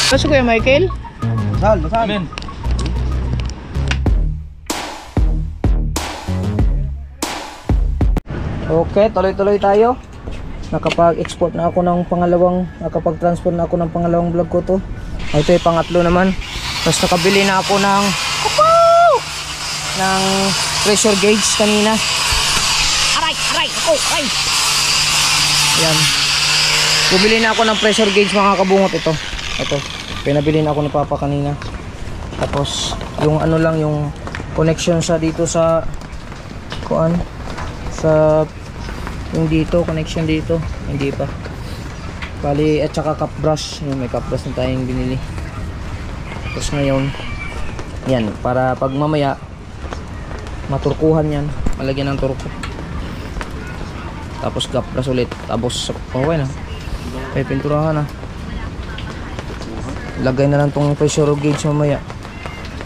Pasok Kuya Michael? Masal, masal. Amen. Okay, tuloy-tuloy tayo. Nakapag-export na ako ng pangalawang, nakapag-transfer na ako ng pangalawang vlog ko to. Ito yung pangatlo naman. Tapos nakabili na ako ng pressure gauge kanina. Aray, ako, aray. Yan. Bumili na ako ng pressure gauge mga kabungot ito. Ito, pinabili na ako ni Papa kanina. Tapos yung ano lang, yung connection sa dito sa kuan, sa yung dito, connection dito, hindi pa. Bali, at saka cup brush. Yung may cup brush na tayong binili. Tapos ngayon, yan, para pag mamaya maturkuhan yan, malagyan ng turko. Tapos cup brush ulit. Tapos, okay na. May pinturahan na. Lagay na lang tong pressure gauge mamaya.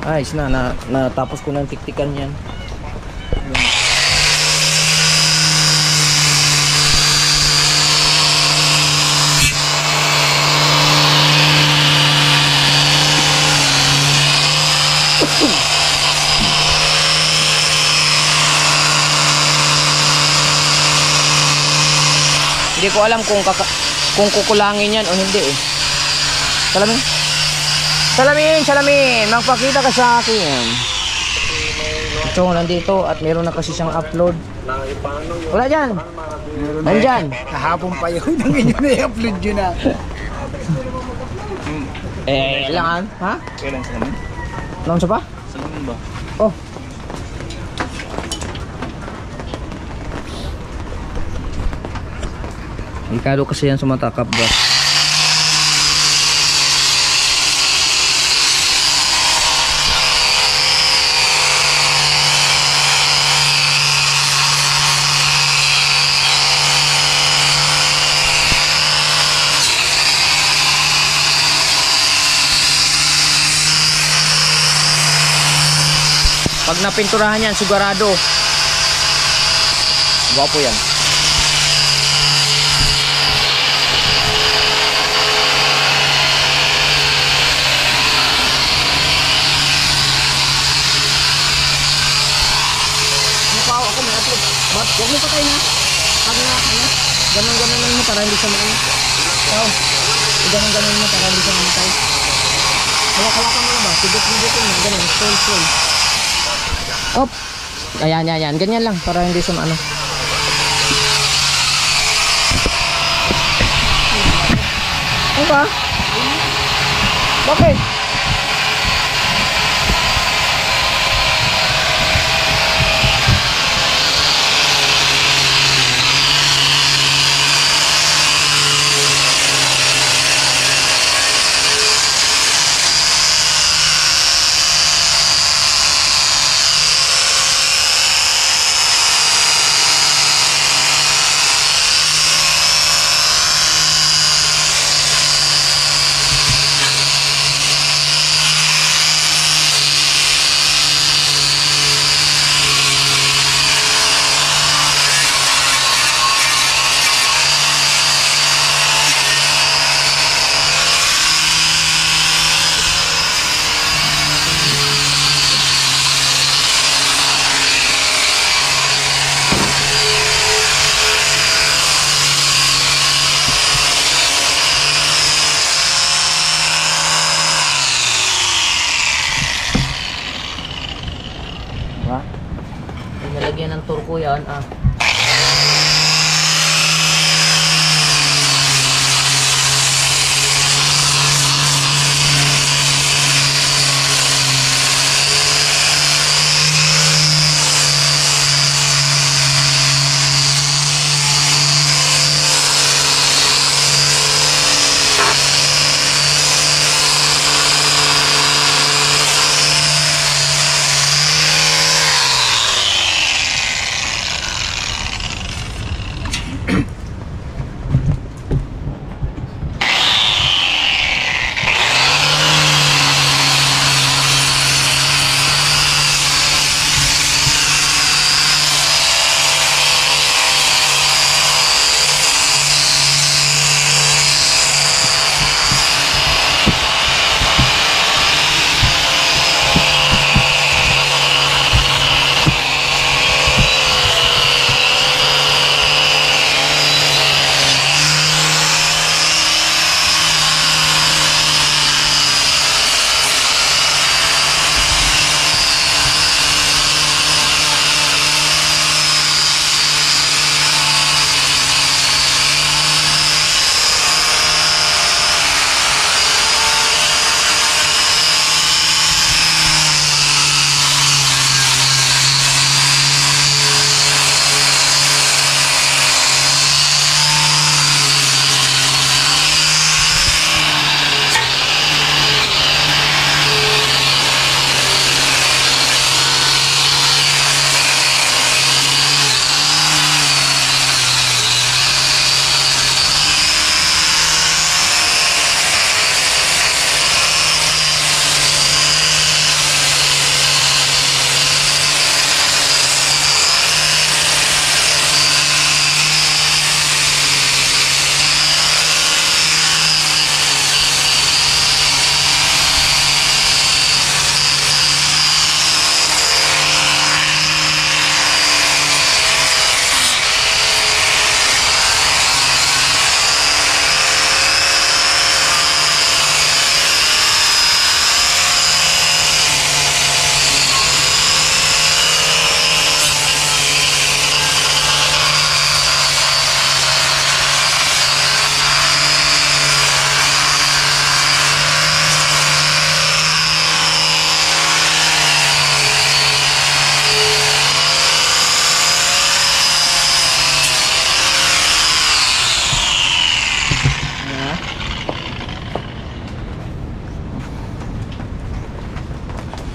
Ayos na, natapos ko ng tiktikan yan. Hindi ko alam kung kukulangin yan o hindi eh. Salamin, magpakita ka sa akin. Ito, nandito at meron na kasi siyang upload. Wala dyan. Nandyan. Kahapon pa yun. Ang inyo na i-upload yun na. Kailangan. Ha? Kailan sa namin? Anong pa? Sa namin ba? Oh. Ikalo kasi yan sa matakap ba? Pag napinturahan yan, sigurado gwapo yan. Huwag mo patay na. Pag na, ganun-ganun lang mo para hindi siya maano. So, ganun-ganun mo para hindi siya mamatay. Hawak-hawakan mo na ba? Pidot-pidotin mo. Ganun, slow. Op! Ayan. Ganyan lang para hindi siya maano. Ano ba? Bakit?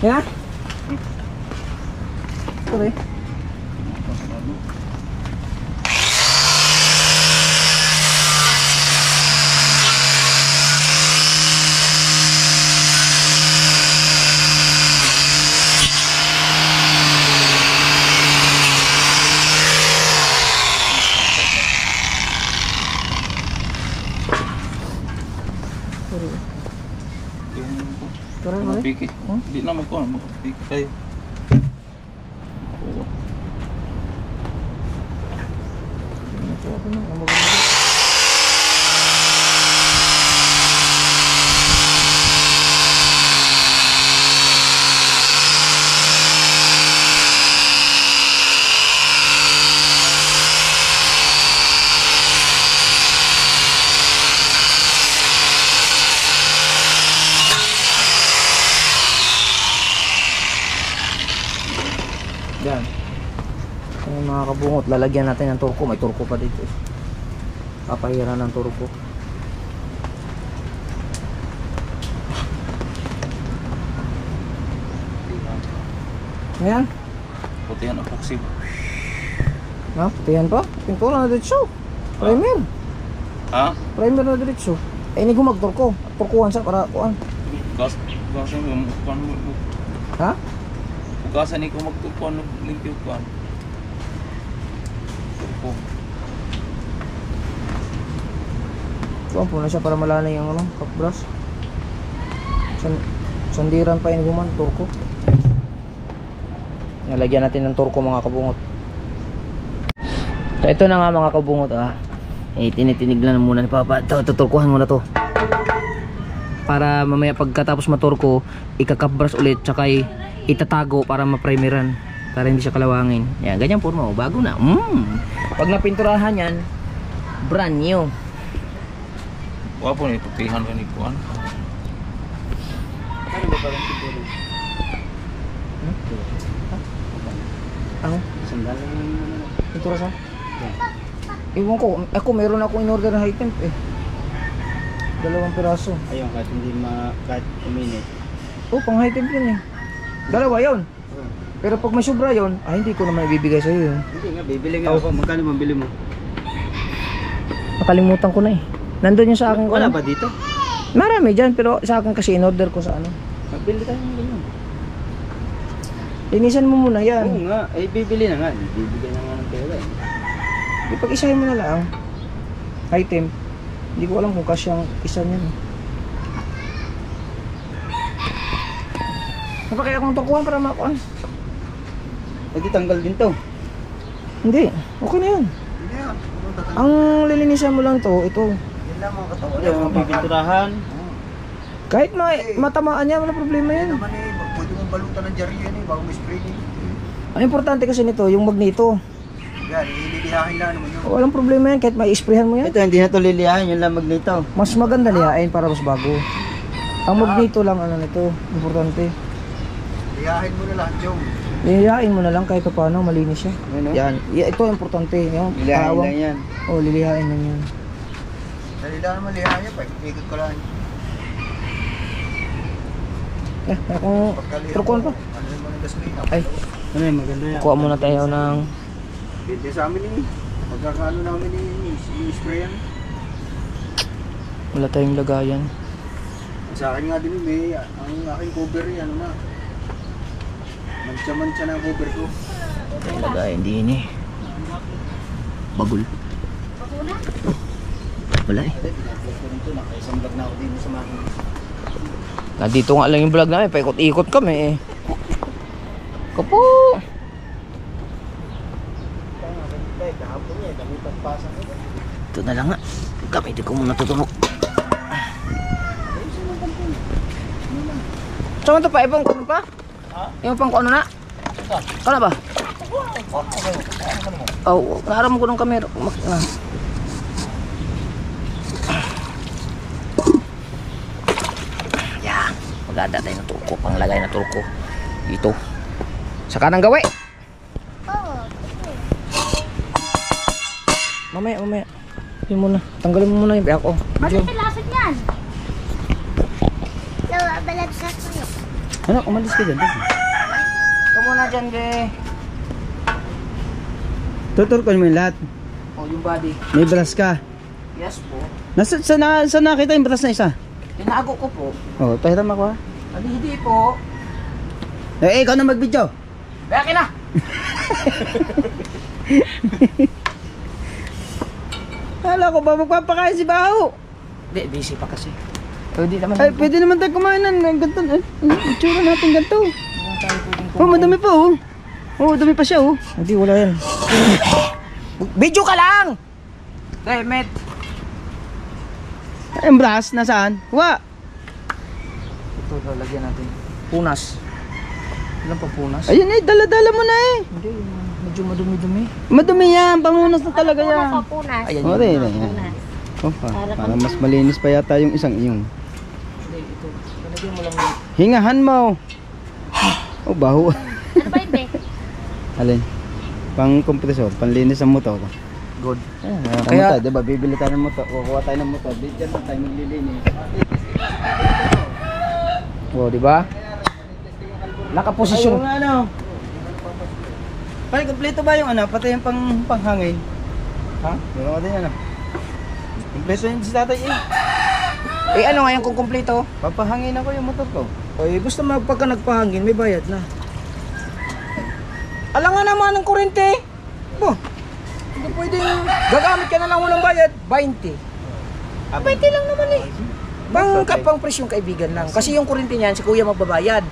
Yan? Okay. Tara, mali. Pikit. Hindi na magpikit tayo. Oo. Yan. Yung mga kabungot, lalagyan natin ng turko. May turko pa dito. Papahiran ng turko. Ayan. Putihan epoxy. Ha? Putihan pa? Pintura na diretso. Primer. Ha? Primer na diretso. Eh, hindi ko magturko. Turkuhan sa para kuhan. Gasan mo kuan mo. Ha? Gasan ni ko magtukuan ng limpyo kuan. Turko. Kuhan po na siya para malanay yung ano, kapbras. Sandiran pa yung guman, turko. Nalagyan natin ng turko mga kabungot. So ito na nga mga kabungot tinitinig lang muna ni Papa. Tuturkuhan muna to. Para mamaya pagkatapos maturko, ikakapbras ulit tsaka itatago para maprimeran. Para hindi siya kalawangin. Yan, ganyan po mo. Bago na. Pag napinturahan yan, brand new. Wapo ni putihan ka ni kuan. Ano ba parang siguro? Ano? Sandal lang naman. Pintura sa? Iwan ko, ako meron akong in-order na high temp eh. 2 piraso. Ayun, kahit hindi kahit minute. Oh, pang high temp yun eh. 2 yun. Pero pag may sobra yun, hindi ko naman ibibigay sa'yo yun. Hindi nga, bibili nga ako. Magkano mabili mo? Nakalimutan ko na eh. Nandun yung sa akin. Wala ba dito? Marami dyan, pero sa akin kasi in-order ko sa ano. Mabili tayo ng ganyan. Linisan mo muna Oo yan. nga, bibili na nga. Bibigyan na nga ng pera eh. Ipag-isahin mo na lang. High temp. Hindi ko alam kung kasyang isa niyan. Napakaya akong tukuhan para makuan. Pwede tanggal din to. Hindi, okay na yun. Hindi yan. Ang lilinisan mo lang to, ito. Yan lang mga katawan. Yan, mga pipinturahan. Kahit matamaan yan, wala problema yan. Naman eh, pwede mong balutan ng jari yan eh, bago may spray eh. Ang importante kasi nito, yung magnito. Yan, ililihahin lang naman yun. Walang problema yan, kahit mai-sprayhan mo yan. Ito, hindi na ito lilihahin, yun lang magnito. Mas maganda lihain para mas bago. Ang magnito lang ano nito, importante. Lihahin mo na lang, Jom. Lihain mo na lang kahit paano, malinis siya. Ano? Yan, ito importante. Yan, Lilihahin tarawang. lang yan. Oh, lilihain lang yan. Dali lang naman lihahin yan, ikot ko lang. Akong trukuhan pa. Ano naman ang gasolina? Ay, Ano yung maganda yan? kuha muna tayo ng Pwede sa amin eh. Pagkakaano namin i-spray yan. wala tayong lagayan. Sa akin nga din may ang aking cover eh, ano na. Mantsa-mantsa na ang cover ko. Tayong lagayan din eh. Bagul. Wala eh. Nakaisang vlog na ako din sa mga. Nandito nga lang yung vlog namin, paikot-ikot kami eh. Kapo! Ito na lang nga. Gamitin ko muna tutunog. Saan ito pa? Ibang kuno pa? Yung pang kuno na? Kala ba? Oh, naharam ko ng kamera. Yan. Maganda tayo ng turko. Panglagay na turko. Dito. Sa kanang gawi. Mamaya. Yun muna. Tanggalin mo muna yung biyak ko. Bakit lasag yan? Balag sa kuyo. Ano, umalis ka dyan. Ikaw muna dyan, be. Tuturkan mo yung lahat. Oh, yung body. May brass ka. Yes po. Saan nakita yung brass na isa? Tinago ko po. Oh, pahiram ako ha. Hindi po. Eh, ikaw na mag-video. Beke na! Hala ko ba magpapakain si Baho? Hindi, busy pa kasi. Pwede naman. Ay, pwede naman tayo kumain ng ganito. Itsura natin ganito. Oh, madami pa oh. Oh, dami pa siya oh. Hindi, wala yan. Video ka lang! Hey, met. Ay, ang brass, nasaan? Wa! Ito, lalagyan natin. Punas. Ilan pa punas? Ayun eh, dala-dala mo na eh. Hindi, medyo madumi-dumi. Madumi yan, pamunas na talaga yan. Punas. Ayan Oh, yun. yan. Oh, para mas malinis pa yata yung isang iyong. Hindi, ito. Lalagyan mo lang yun. Hingahan mo. Oh, baho. Ano ba yun, Alin? Pang kompresor, panlinis ang motor. Good. Kaya, diba, bibili tayo ng motor, kukuha tayo ng motor, dyan na tayo maglilinis. Oh, di ba? Nakaposisyon. Ay, yung ano? Pare, kompleto ba yung ano? Pati yung panghangin? Ha? Meron ka din ano? Kompleto yung si tatay eh. Eh, ano ngayon kung kumpleto? Papahangin ako yung motor ko. Ay, basta pagka nagpahangin, may bayad na. Alam nga naman ng kurente. Bo, hindi pwedeng gagamit ka na lang walang bayad. 20. 20 lang naman eh. Pang presyong kaibigan lang. Kasi yung kurente niyan, si kuya magbabayad.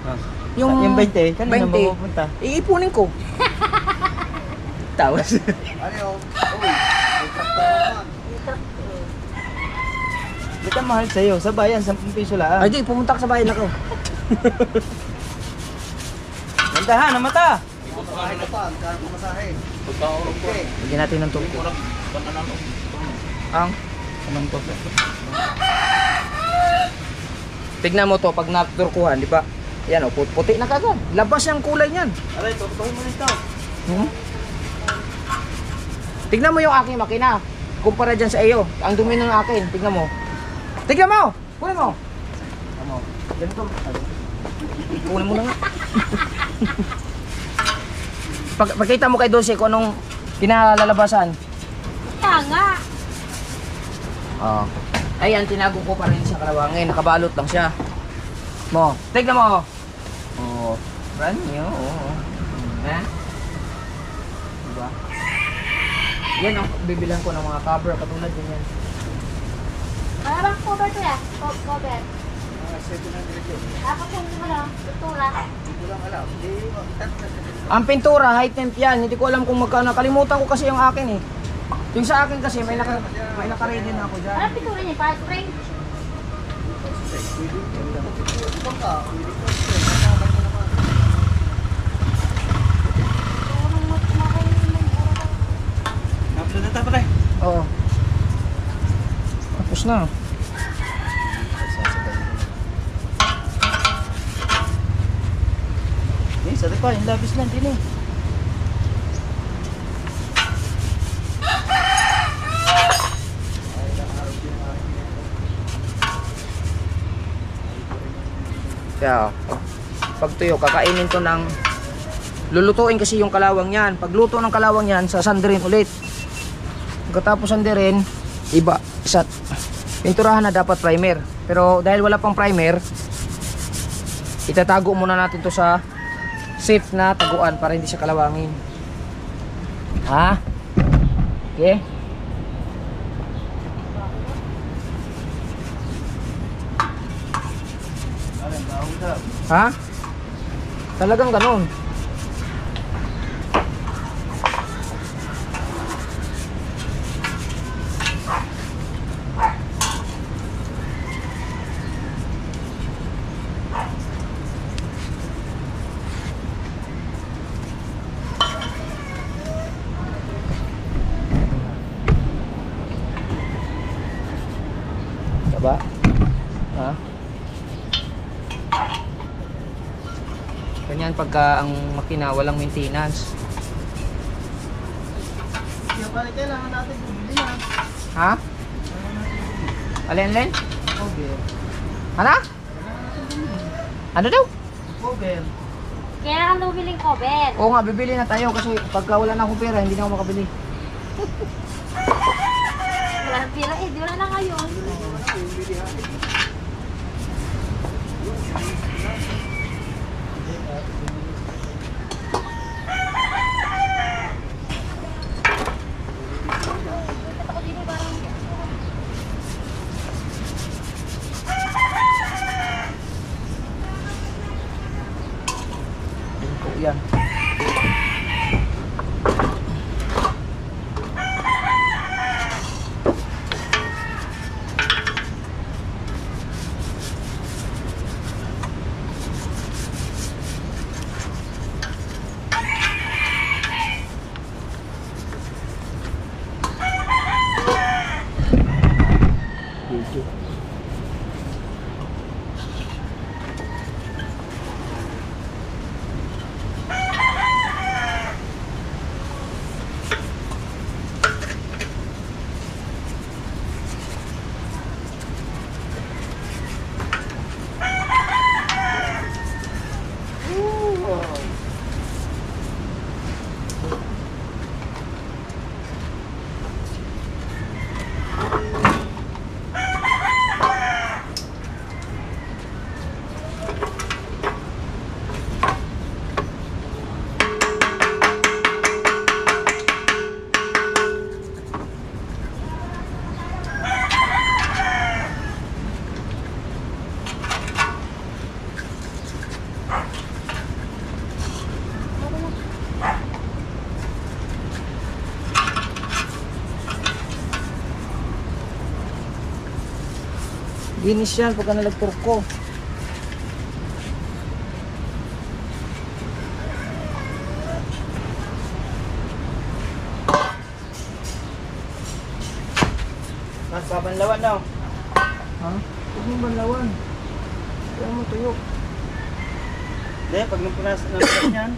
Yung 20, kanina mapupunta. Iipunin ko. Tawas. Ano? Uy, may traktor naman. Ba't ang mahal sa'yo? Sa bayan, 10 piso lang. Ay, di, pumunta ka sa bayan ako. Gandahan, ang mata! Masahe ka pa, ang kaya masahe. Pagkaurong ko. Okay. Bigyan natin ng turko. Ang? Anong to? Tignan mo to, pag naturkuhan, di ba? Yan o, puti na kagad. Labas yung kulay niyan. Aray, tutuhin mo nito. Tignan mo yung aking makina. Kumpara dyan sa iyo. Ang dumi ng akin. Tignan mo. Tignan mo! Kunin mo! Ano? Ganito. Kunin mo na nga. Pagkita mo kay Dulce kung anong kinalalabasan. Tanga. Oh. Ayan, tinago ko pa rin sa kalawangin. Nakabalot lang siya. Mo. Tignan mo. Oh. Brand new. Oh. Ha? Diba? Yan ang bibilan ko ng mga cover katulad din yan. Parang cover to ya. Cover. Ako kung ano, tutura. Ang pintura, high temp yan. Hindi ko alam kung magkano. Nakalimutan ko kasi yung akin eh. Yung sa akin kasi may naka-ready na ako dyan. Ano pintura niya? Parang spring? Napilo na tayo, pare. Oo. Tapos na. Eh, sa pa, yung labis lang din eh. Kaya, pag tuyo, kakainin to ng lulutuin kasi yung kalawang yan. Pag luto ng kalawang yan, sasandirin ulit. Pagkatapos sandirin, iba. Sa pinturahan na dapat primer. Pero dahil wala pang primer, itatago muna natin to sa safe na taguan para hindi siya kalawangin. Ha? Okay? Ha? Talagang ganon. Diba? Ha? Ganyan pagka ang makina walang maintenance. Kaya pare, kailangan natin bumili na. Ha? Alin? Okay. Ano? Ano daw? Cover. Kailangan lumiling cover. Oo nga, bibili na tayo kasi pagka wala na akong pera, hindi na ako makabili. Wala nang pira eh, di wala na ngayon. Yan. Linis yan pagka nalagturko. Mas papanlawan daw. Ha? Huwag mong banlawan. Kaya mo tuyok. Hindi, pag napunas yan.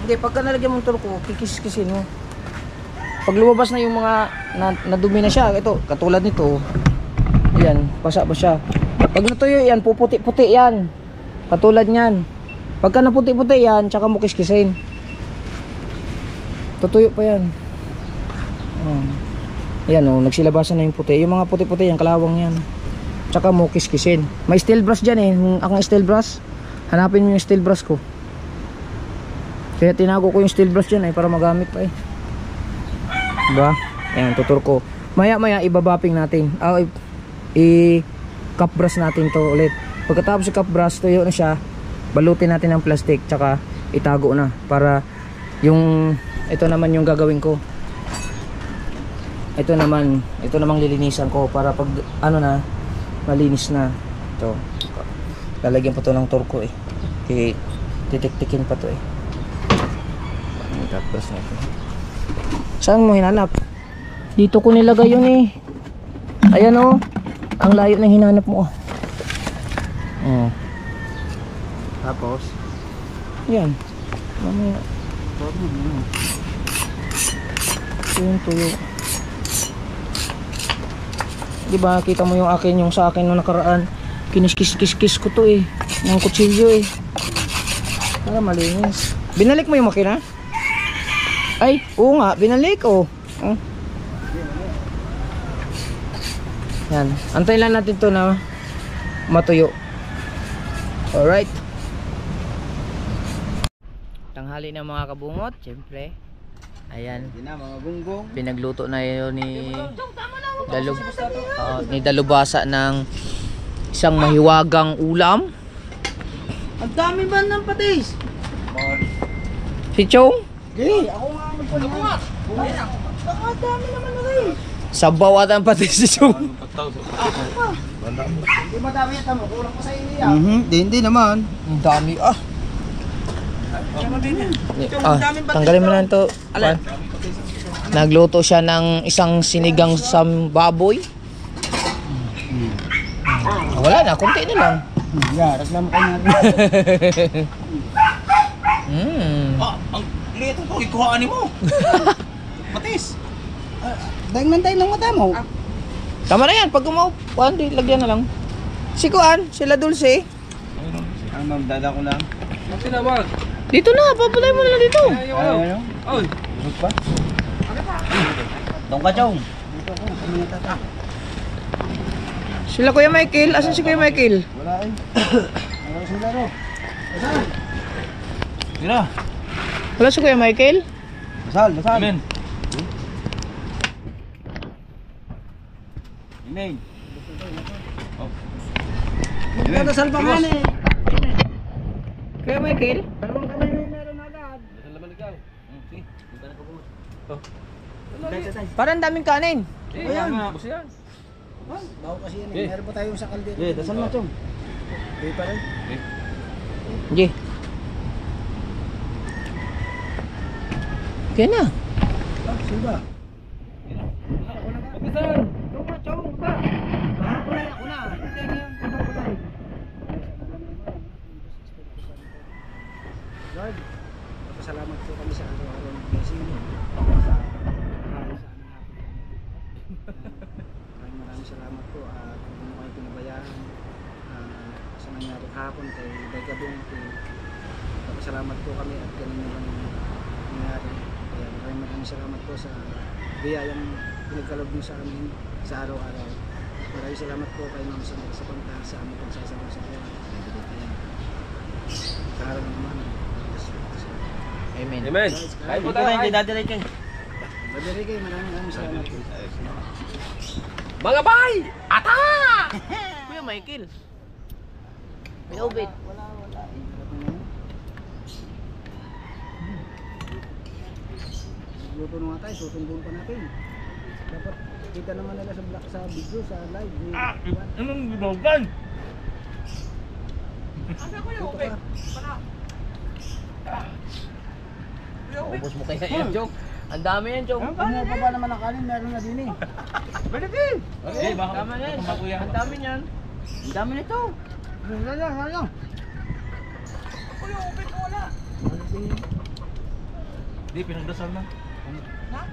Hindi, pagka nalagyan mong turko, kikis-kisin mo. Pag lumabas na yung mga nadumi na siya, ito, katulad nito. Yan, basa ba siya. Pag natuyo yan, puputi-puti yan. Katulad niyan. Pagka naputi-puti yan, tsaka mo kiskisin. Tutuyo pa yan. Yan oh, nagsilabasan na yung puti. Yung mga puti-puti yan, kalawang yan. Tsaka mo kiskisin. May steel brush dyan eh. Akong steel brush. Hanapin mo yung steel brush ko. Kaya tinago ko yung steel brush dyan eh, para magamit pa eh. Diba? Ayan, tutur ko. Maya-maya, ibabapping natin. I-cup brush natin to ulit. Pagkatapos i-cup brush, tuyo na siya. Balutin natin ng plastic, tsaka itago na. Para yung, ito naman yung gagawin ko. Ito namang lilinisan ko para pag ano na, malinis na. Ito. Lalagyan pa to ng turko eh. Titik-tikin pa to eh. Tapos na ito. Saan mo hinanap? Dito ko nilagay yun eh. Ayan oh. Ang layo na hinanap mo. Oh. Tapos? Yan. Mamaya. Ito yung tuyo. Diba kita mo yung akin, yung sa akin nung nakaraan. Kiniskis-kis ko to eh. Ng kutsilyo eh. Para malinis. Binalik mo yung makina? Ay, oo nga, binalik oh. Yan. Antayin lang natin to na matuyo. Alright. Tanghali na mga kabungot, syempre. Ayan. Hindi na mga gunggong. Pinagluto na yun ni Dalubasa ng isang mahiwagang ulam. Ang dami ba ng patis? Si Chong, Gay, ako nga magpaliwanag. Ang dami naman na rin. sabaw at ang pati si Chong. Hindi madami yan tamo, kulang pa sa inyo yan. Hindi naman. Ang dami tanggalin mo na ito. Nagluto siya ng isang sinigang sa baboy. Wala na, konti na lang. Yaras lang pa natin. Ang liit ito, ikuhaan mo. Matis. Daing ng mata mo. Tama na yan, pag umaupuan, di lagyan na lang. Si Kuan, sila Dulce. ma'am, dada ko lang. Dito na, papalay mo na dito. Ano? Oy. Busog pa? Tong ka, Chong. Dito ako, kami natata. Sila Kuya Michael, asan si Kuya Michael? Wala eh. Wala isang laro. Tira. Wala si Kuya Michael? Dasal, dasal. Amen. Amen. Oh. Dasal pa man eh. Kuya Michael? Parang daming kanin. Ayan. Bus yan. Bago kasi yan eh. Meron pa tayong sa kaldero. Dasal na, Chong. Okay pa rin. Sige. Kaya na. Silba. Lord, pasalamat po kami sa araw-araw ng blessing mo. Sa araw sa aming hapon. Maraming salamat po at kung kayo pinabayaan sa nangyari kahapon kay Baygabong. Pasalamat po kami at ganun naman nangyari. Kaya maraming salamat po sa biyayang pinagkaloob niyo sa amin sa araw-araw. Maraming salamat po kay Ma'am Sandra sa pagtahan sa aming pagsasama sa buwan. Sa araw naman. Amen. Amen. Ay po tayo. Ay, Dadalay kayo. Maraming salamat po. Mga bay! Ata! Kuya Michael. May ubit. Wala. Luto na nga tayo, susunduin pa natin. Dapat kita naman nila sa video, sa live. Anong ginogan? Dito ka. Ubus mo kaya yan, Chong. Ang dami yan, Chong. Kung pa ba naman ang kanin, meron na din eh. Okay, baka Tama na yan. makuya. Ang dami niyan. Ang dami nito. Sayang. Hindi, pinagdasal na.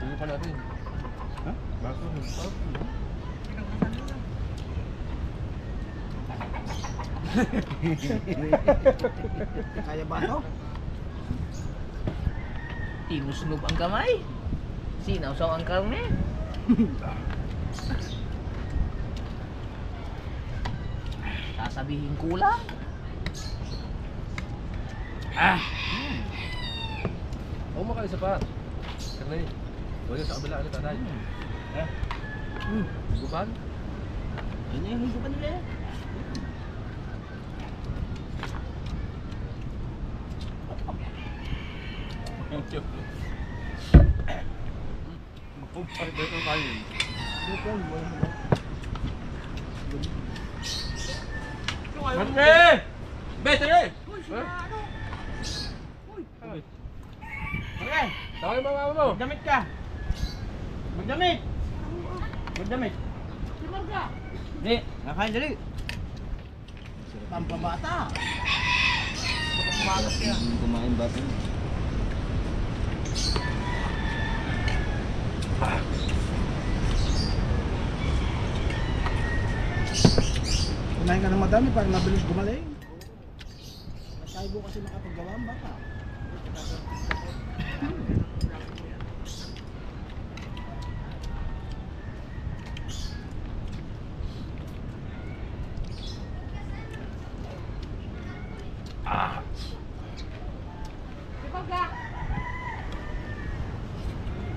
Tuyo pa natin. Ha? Baso. Kaya ba ito? Tinusnog ang kamay. Sinawsaw ang karne. Sasabihin kulang. Oo, makaisa pa. Karnay. Huwag sa kabila. Ano tatay? Guban? Yun yung higupan nila. Magpumpar dito tayo. Matre! Betre! Tawag yung mga mo. Magdamit ka. Magdamit. Hindi, nakain dali. Pampabata. Kumain bata. Kumain ka ng madami para mabilis gumaling. Tayo bukas kasi makapaggawa ang bata.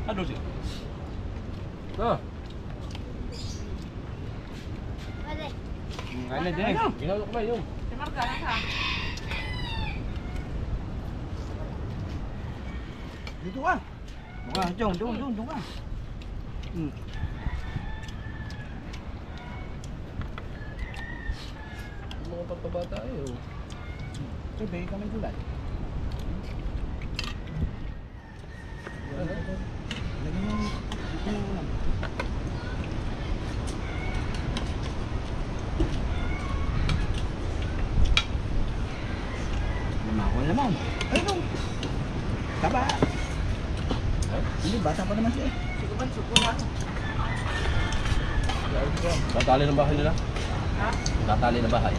Ano siya? Ah, Pwede. Kain na din. ginalok na yun. Dito ka. Doon ka. Mga pagkabata eh. So, bigay kami gulay. Lagyan mo ito na ulam. Laman. Ay, no. Taba. Hindi, bata pa naman siya eh. Tatali ng bahay nila? Ha? Tatali ng bahay.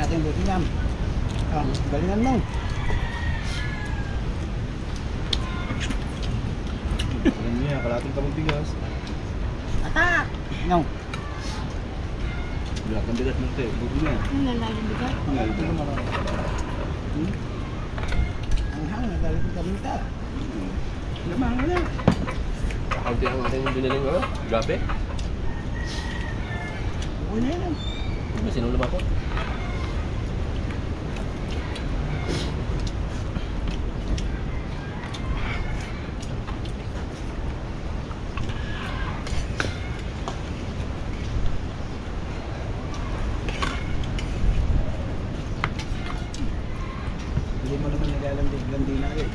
natin buti niyan. Galingan mo. Alam niya, kalating kamong bigas. Atak! No. Wala kang bigas ng te. Buti niya. Ang hang na dali ko kamita. Lamang na. Kaunti ang ating biniling gabi. Okay na yan. Ano sino naman ako? Hindi mo naman nagalandig-landi na rin.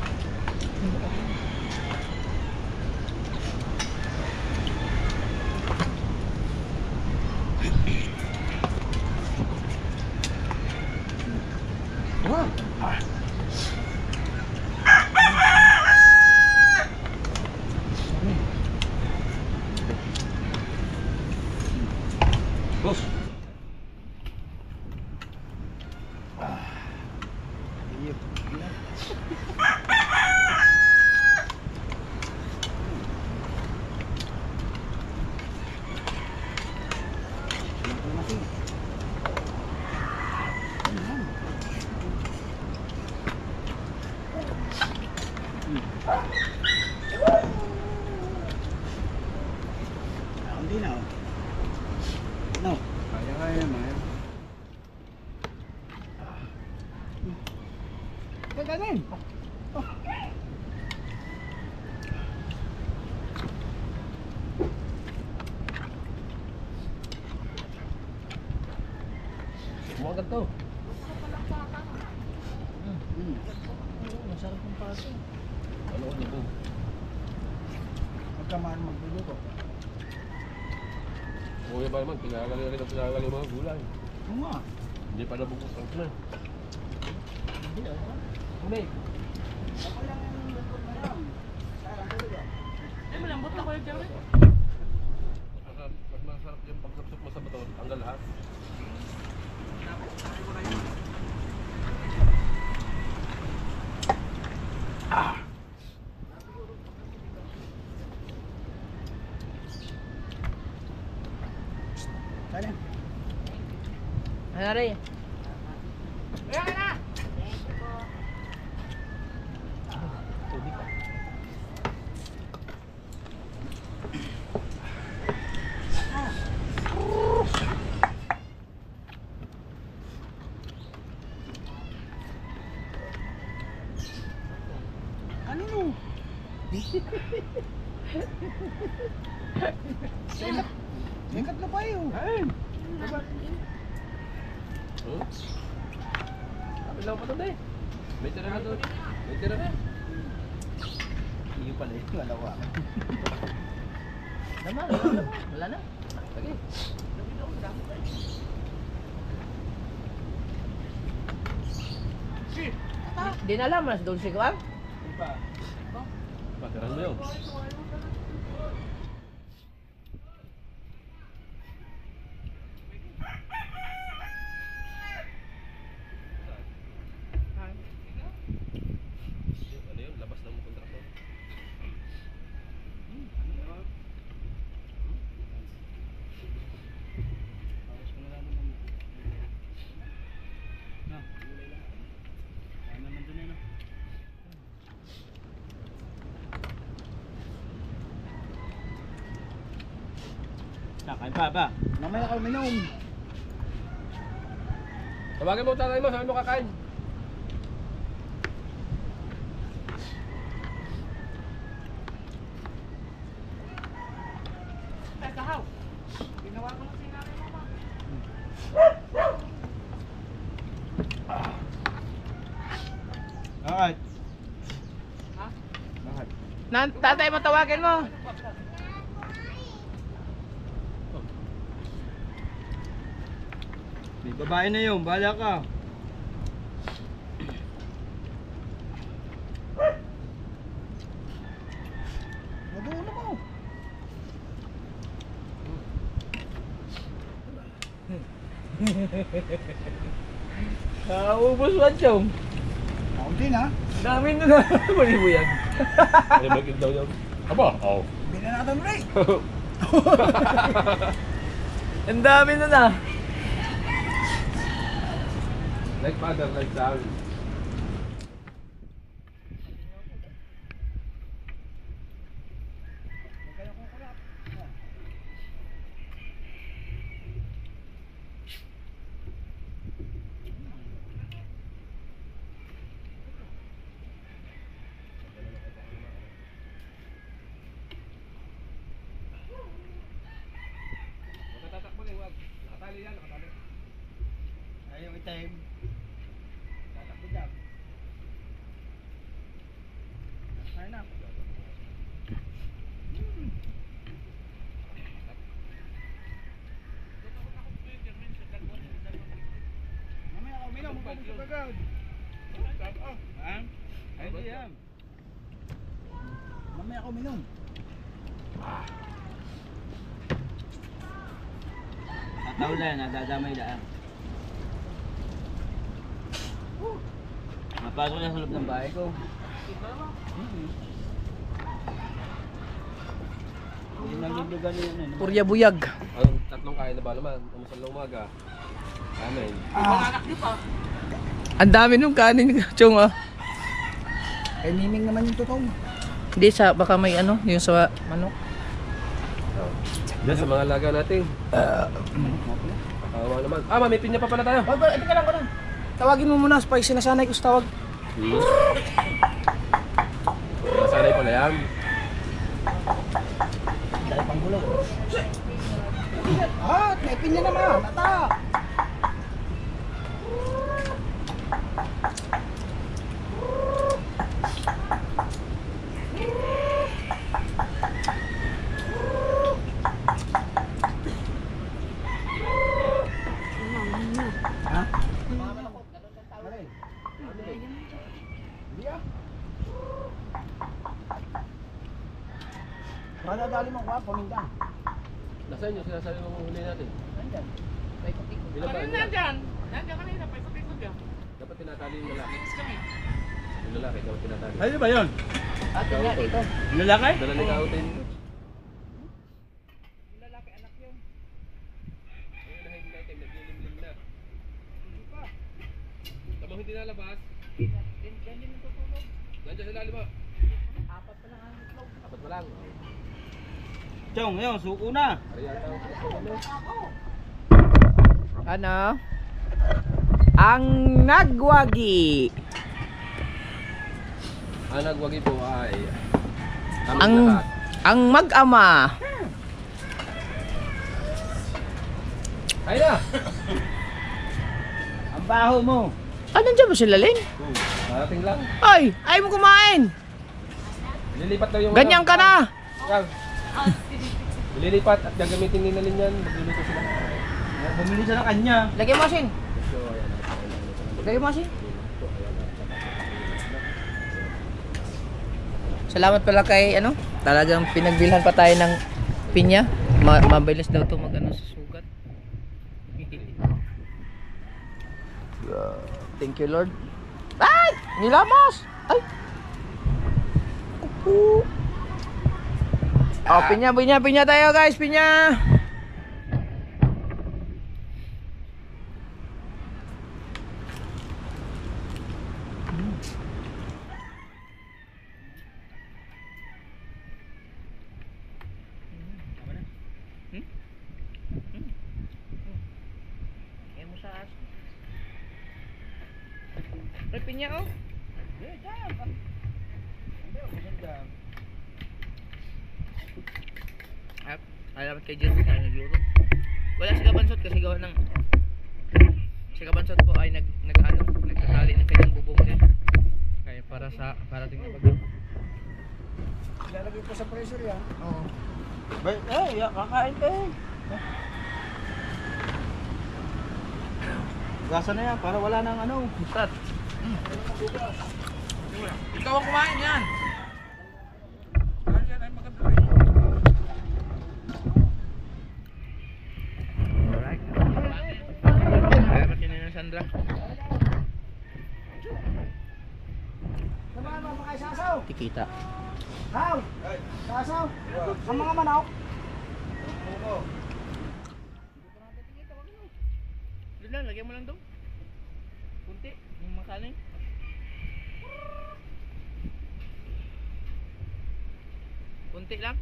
Wow. Boss! Hindi na. No. Kaya naman. Gaganin. Buwan ka to. Masarap yung paso. Ano ko niyo? Magkamaan magluluto. Kuya ba naman, pinagaling yung mga gulay. Oo nga. Hindi pa nabukos ang tunan. Hindi. Ako lang yung luto na lang. Malambot na ko yung Jerry. Mas masarap yung pagsapsok mo sa bato, tanggal lahat. Kaya. Ano rin? Kanino? May katlo pa yun. Huh? Kapilaw pa to de. May tira na doon. May tira na. Iyo pala yun. Wala ko. Wala na. Lagi. Di na alam, mas dulce ko ang. Patiran mo yun. Ano yun? Labas ng kontrakto. Kain pa ba? Mamaya ka uminom. Tawagin mo tatay mo, sabi mo kakain. Alright. Bakit? Tatay mo, tawagin mo. May babae na yun, bahala ka. Madulo mo. Naubos ba, Chong? Ako din ha. Dami na na. Mali mo yan. Ay, mag-in daw yan. Aba, oo. Binanatan mo rin. Ang dami na na. Like father, like son. Tatakbo din, wag. Nakatali yan, nakatali. Ayaw itim. Tatakbo dyan. Ay na. Mamaya ako uminom, magpapagod agad. Ha? Ay, hindi yan. Mamaya ako uminom. Tataw lang, nadadamay lang. Mapasok na sa loob ng bahay ko. Hindi nagdudugan na yun. Purya buyag. Ang tatlong kain na ba naman? Umusal na umaga. Amen. Ang dami nung kanin, Chong, ah. Kay Miming naman yung tutong. Hindi sa, baka may ano, yung sa manok. Diyan sa mga alaga natin. Kawawa naman. Ah, may pinya pa pala tayo. Ito ka lang ko lang. Tawagin mo muna, Spice. Sinasanay ko sa tawag. Nasanay pala yan. Dahil pang gulaw. Ah, may pinya naman. Nata. Madadali mo ko, paminta. Nasaan yung sinasabi mong huli natin? Nandyan. Ilan ba? Nandyan. Nandyan kanina, paikot-ikot yan. Dapat tinatali yung lalaki. Yung lalaki, dapat tinatali. Ano ba yun? At nga dito. Lalaki? Dala ni Kautin. Lalaki, anak yun. Ayun na, hindi natin, naglilimlim na. Tamang hindi nalabas. Yan din yung tutulog. Nandiyan sa lalim mo. Apat pa lang ang itlog. Apat pa lang. Chong, yun, suko na. Ariyata ang Ano? Ang nagwagi. Ang nagwagi po ay Ang ang mag-ama. Ay na! Ang baho mo. Ah, nandiyan ba sila, Len? Darating lang. Ay, ayaw mo kumain. Lilipat daw yung Ganyan ka na. Yan. Lilipat at gagamitin nila yan. Magluluto sila. Bumili siya ng kanya. Lagyan mo asin. So, ayan. Lagyan mo asin. Salamat pala kay ano, talagang pinagbilhan pa tayo ng pinya. Mabilis daw to mag-ano sa sugat. Thank you, Lord. Ay! Nilamos! Ay! Kuku! Oh, pinya tayo, guys, pinya! May pinya, oh. Alamat kay Jeremy tayo nag-euro. Wala si Kabansot kasi gawa ng si Kabansot po ay nagtatali ng kanyang bubong din. Kaya para tingnan pag Ilalagay ko sa pressure yan. Oo. Kakain ka eh. Gasa na yan, para wala nang ano. Tat. Ikaw ang kumain yan. Alright. Kaya pati na Sandra. kikita. Haw! Kasaw! Ang mga manok! Doon lang, lagyan mo lang doon. Kunti, yung makaling. Kunti lang.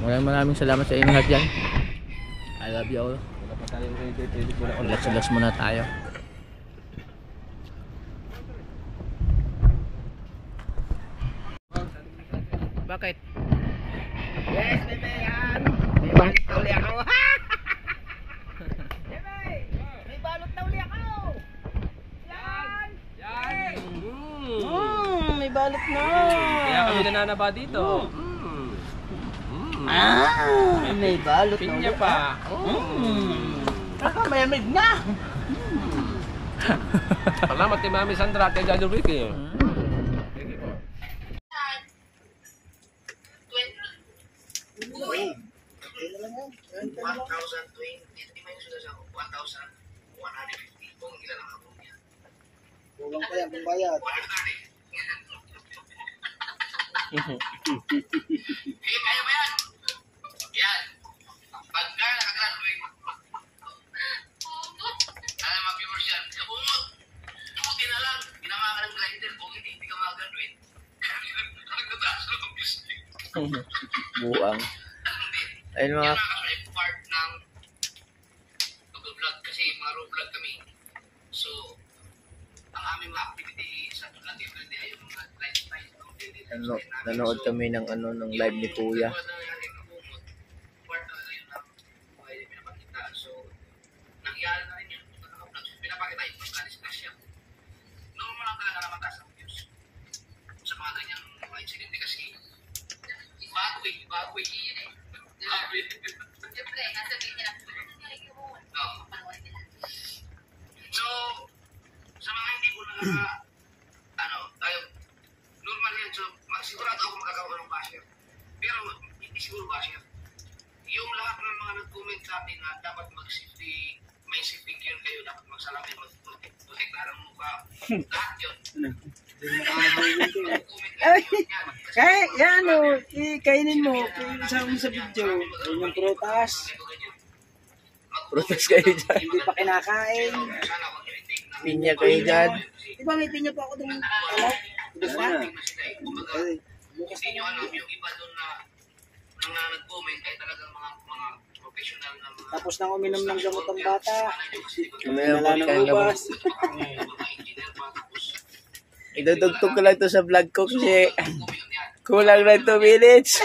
Maraming salamat sa inyo lahat dyan. I love you all. Wala pa tayong edit muna ako. Relax muna tayo. Bakit? Yes, bebe yan! May balot na uli ako! Bebe! May balot na uli ako! Yan! Yan! May balot na! Kaya kami nananaba dito. May balot na Pinya pa. Nakamayamig na! Salamat kay Mami Sandra at kay Daddy Ricky. Kulang pa yan, pambayad. Kaya ba yan? Yan. Pagka nakagraduate, alam mga viewers yan, umot. Umuti na lang. Ginawa ka ng grinder. Kung hindi ka makagraduate. Nagtataas na ang business. Buang. Ayun mga Yan nakakasay part ng pag-vlog kasi mga road vlog kami. So, ang aming mga activity sa vlog everyday ay yung mga lifestyle. nanood kami ng ng live ni Kuya. Nangyari na rin yun. Pinapakita yung pagka-disgrasya. Normal lang talaga na mataas ang views. Sa mga ganyang mga incidente kasi bago eh. Bago eh. Siyempre, nasa media na. Oo. So, sa mga hindi ko tayo, normal yan. So, sigurado ako magkakaroon ng basher. Pero, hindi siguro basher. Yung lahat ng mga nag-comment sa atin na dapat mag-safety, may safety gear kayo, dapat magsalamin, mag-protektaran mo ka. Lahat yun. Kaya, yan o, ikainin mo, isa mo sa video, yung prutas, Protest kayo dyan. hindi pa kinakain. Pinya kayo dyan. Di ba may pinya pa ako doon? Gusto na. Hindi nyo alam yung iba doon na nag-comment ay talagang mga professional na mga Tapos nang uminom ng gamot ang bata, Uminom wala po nang kayo gamot. ubas. mga engineer pa tapos Idudugtog ko lang to sa vlog ko kasi comment yan. kulang lang 2 minutes.